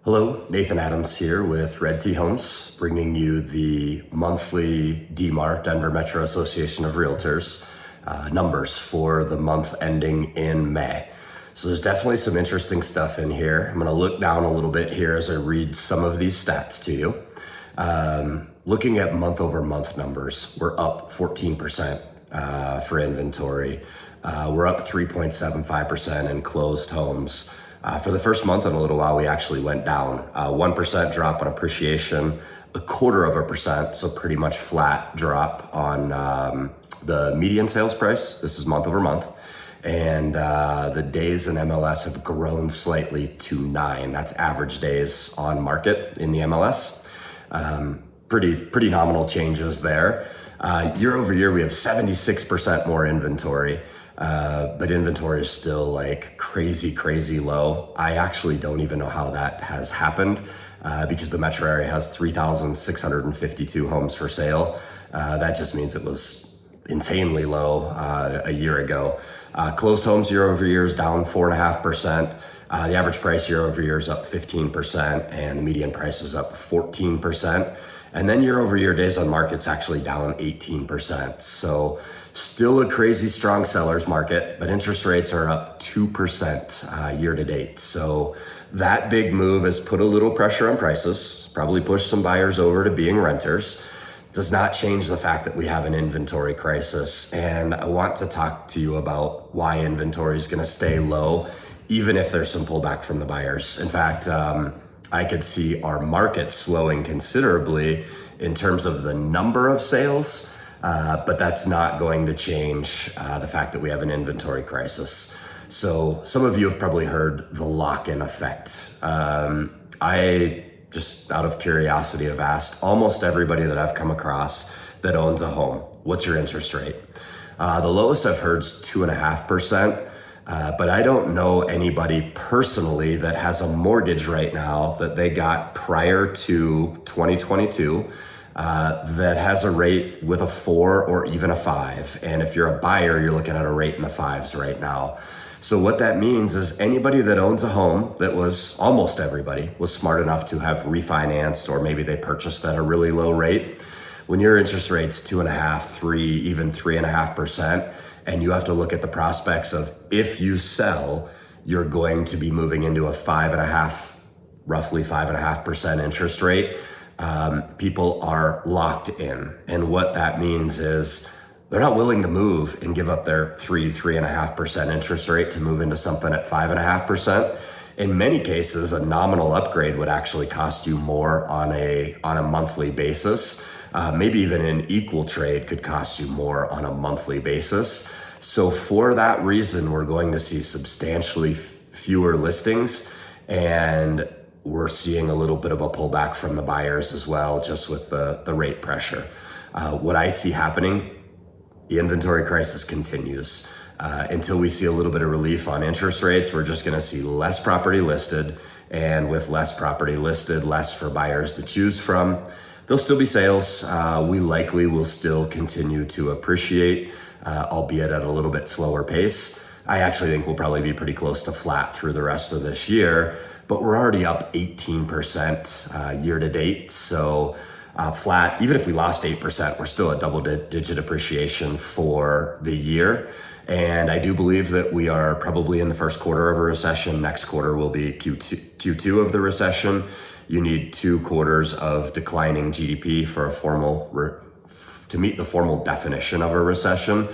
Hello, Nathan Adams here with Red T Homes, bringing you the monthly DMAR, Denver Metro Association of Realtors, numbers for the month ending in May. So there's definitely some interesting stuff in here. I'm gonna look down a little bit here as I read some of these stats to you. Looking at month over month numbers, we're up 14% for inventory. We're up 3.75% in closed homes. For the first month in a little while, we actually went down. 1% drop on appreciation, 0.25%, so pretty much flat drop on the median sales price. This is month over month. And the days in MLS have grown slightly to 9. That's average days on market in the MLS. Pretty nominal changes there. Year over year, we have 76% more inventory. But inventory is still like crazy low. I actually don't even know how that has happened because the metro area has 3,652 homes for sale. That just means it was insanely low a year ago. Closed homes year over year is down 4.5%. The average price year over year is up 15% and the median price is up 14%. And then year over year days on market's actually down 18%. So still a crazy strong seller's market, but interest rates are up 2% year to date. So that big move has put a little pressure on prices, probably pushed some buyers over to being renters. Does not change the fact that we have an inventory crisis. And I want to talk to you about why inventory is gonna stay low, even if there's some pullback from the buyers. In fact, I could see our market slowing considerably in terms of the number of sales, but that's not going to change the fact that we have an inventory crisis. So some of you have probably heard the lock-in effect. I just out of curiosity have asked almost everybody that I've come across that owns a home, what's your interest rate? The lowest I've heard is 2.5%. But I don't know anybody personally that has a mortgage right now that they got prior to 2022 that has a rate with a 4 or even a 5. And if you're a buyer, you're looking at a rate in the 5s right now. So what that means is anybody that owns a home that was, almost everybody, was smart enough to have refinanced or maybe they purchased at a really low rate. When your interest rate's 2.5, 3, even 3.5%, and you have to look at the prospects of if you sell, you're going to be moving into a 5.5, roughly 5.5% interest rate. People are locked in. And what that means is they're not willing to move and give up their 3.5% interest rate to move into something at 5.5%. In many cases, a nominal upgrade would actually cost you more on a monthly basis. Maybe even an equal trade could cost you more on a monthly basis. So for that reason, we're going to see substantially fewer listings and we're seeing a little bit of a pullback from the buyers as well, just with the rate pressure. What I see happening, the inventory crisis continues. Until we see a little bit of relief on interest rates, we're just gonna see less property listed, and with less property listed, less for buyers to choose from. There'll still be sales. We likely will still continue to appreciate, albeit at a little bit slower pace. I actually think we'll probably be pretty close to flat through the rest of this year, but we're already up 18% year to date. So flat, even if we lost 8%, we're still at double-digit appreciation for the year. And I do believe that we are probably in the first quarter of a recession. Next quarter will be Q2 of the recession. You need 2 quarters of declining GDP for to meet the formal definition of a recession.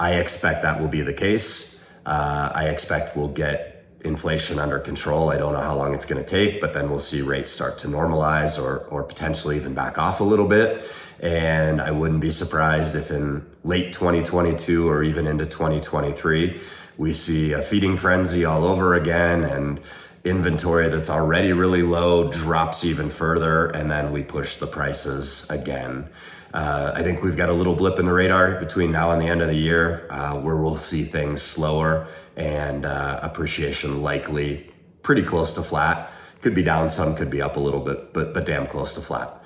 I expect that will be the case. I expect we'll get inflation under control. I don't know how long it's going to take, but then we'll see rates start to normalize or potentially even back off a little bit. And I wouldn't be surprised if in late 2022 or even into 2023, we see a feeding frenzy all over again and inventory that's already really low drops even further, and then we push the prices again. I think we've got a little blip in the radar between now and the end of the year where we'll see things slower and appreciation likely pretty close to flat. Could be down some, could be up a little bit, but damn close to flat.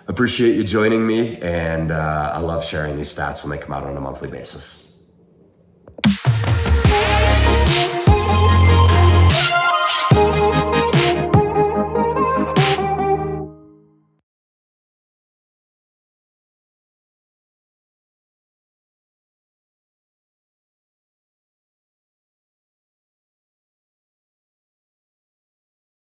Appreciate you joining me, and I love sharing these stats when they come out on a monthly basis.